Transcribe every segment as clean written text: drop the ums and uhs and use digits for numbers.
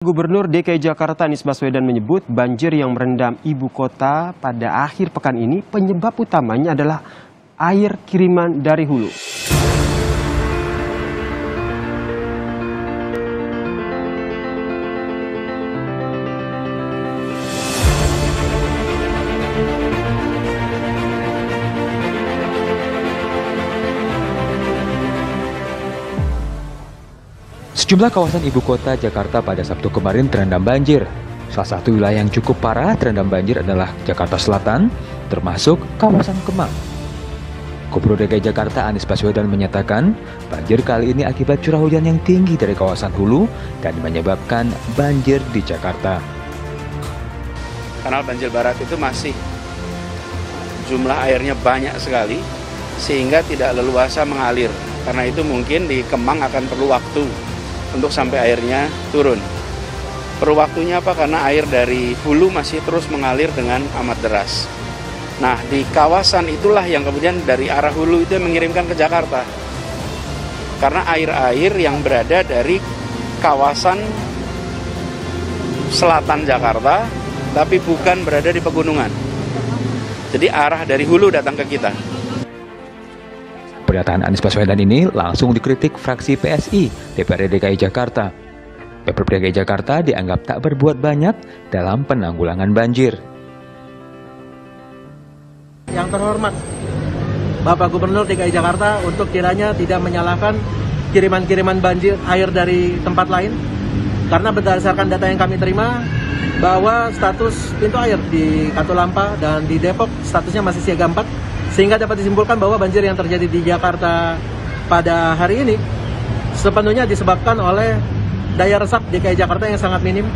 Gubernur DKI Jakarta Anies Baswedan menyebut banjir yang merendam ibu kota pada akhir pekan ini penyebab utamanya adalah air kiriman dari hulu. Sejumlah kawasan ibu kota Jakarta pada Sabtu kemarin terendam banjir. Salah satu wilayah yang cukup parah terendam banjir adalah Jakarta Selatan, termasuk kawasan Kemang. Gubernur DKI Jakarta Anies Baswedan menyatakan, banjir kali ini akibat curah hujan yang tinggi dari kawasan hulu dan menyebabkan banjir di Jakarta. Kanal Banjir Barat itu masih jumlah airnya banyak sekali, sehingga tidak leluasa mengalir. Karena itu mungkin di Kemang akan perlu waktu untuk sampai airnya turun. Perlu waktunya apa? Karena air dari hulu masih terus mengalir dengan amat deras. Nah, di kawasan itulah yang kemudian dari arah hulu itu mengirimkan ke Jakarta. Karena air-air yang berada dari kawasan selatan Jakarta, tapi bukan berada di pegunungan. Jadi arah dari hulu datang ke kita. Pernyataan Anies Baswedan ini langsung dikritik fraksi PSI DPRD DKI Jakarta. Pemprov DKI Jakarta dianggap tak berbuat banyak dalam penanggulangan banjir. Yang terhormat Bapak Gubernur DKI Jakarta untuk kiranya tidak menyalahkan kiriman-kiriman banjir air dari tempat lain, karena berdasarkan data yang kami terima bahwa status pintu air di Katulampa dan di Depok statusnya masih siaga 4, sehingga dapat disimpulkan bahwa banjir yang terjadi di Jakarta pada hari ini sepenuhnya disebabkan oleh daya resap DKI Jakarta yang sangat minim.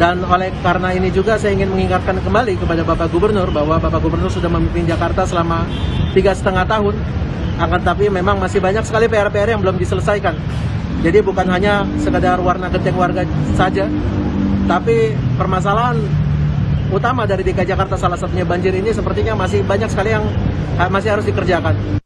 Dan oleh karena ini juga saya ingin mengingatkan kembali kepada Bapak Gubernur bahwa Bapak Gubernur sudah memimpin Jakarta selama 3,5 tahun. Akan tapi memang masih banyak sekali PR-PR yang belum diselesaikan. Jadi bukan hanya sekedar warna genteng warga saja, tapi permasalahan utama dari DKI Jakarta salah satunya banjir ini sepertinya masih banyak sekali yang masih harus dikerjakan.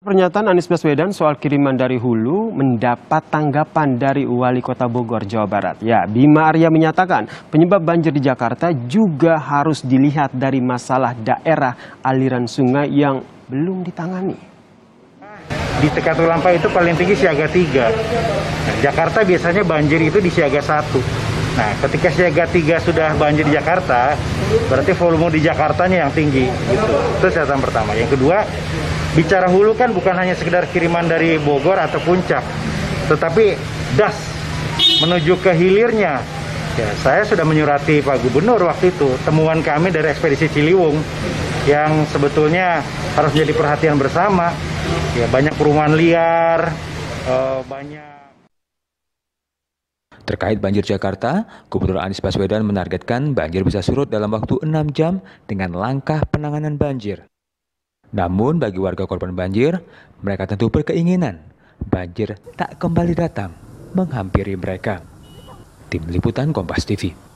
Pernyataan Anies Baswedan soal kiriman dari hulu mendapat tanggapan dari Wali Kota Bogor, Jawa Barat. Ya, Bima Arya menyatakan penyebab banjir di Jakarta juga harus dilihat dari masalah daerah aliran sungai yang belum ditangani. Di Katulampa itu paling tinggi siaga 3. Nah, Jakarta biasanya banjir itu di siaga 1. Nah, ketika siaga 3 sudah banjir di Jakarta, berarti volume di Jakartanya yang tinggi. Gitu. Itu catatan pertama. Yang kedua, bicara hulu kan bukan hanya sekedar kiriman dari Bogor atau Puncak, tetapi das menuju ke hilirnya. Ya, saya sudah menyurati Pak Gubernur waktu itu, temuan kami dari ekspedisi Ciliwung yang sebetulnya harus jadi perhatian bersama. Ya, banyak perumahan liar, banyak. Terkait banjir Jakarta, Gubernur Anies Baswedan menargetkan banjir bisa surut dalam waktu 6 jam dengan langkah penanganan banjir. Namun bagi warga korban banjir, mereka tentu berkeinginan banjir tak kembali datang menghampiri mereka. Tim Liputan Kompas TV.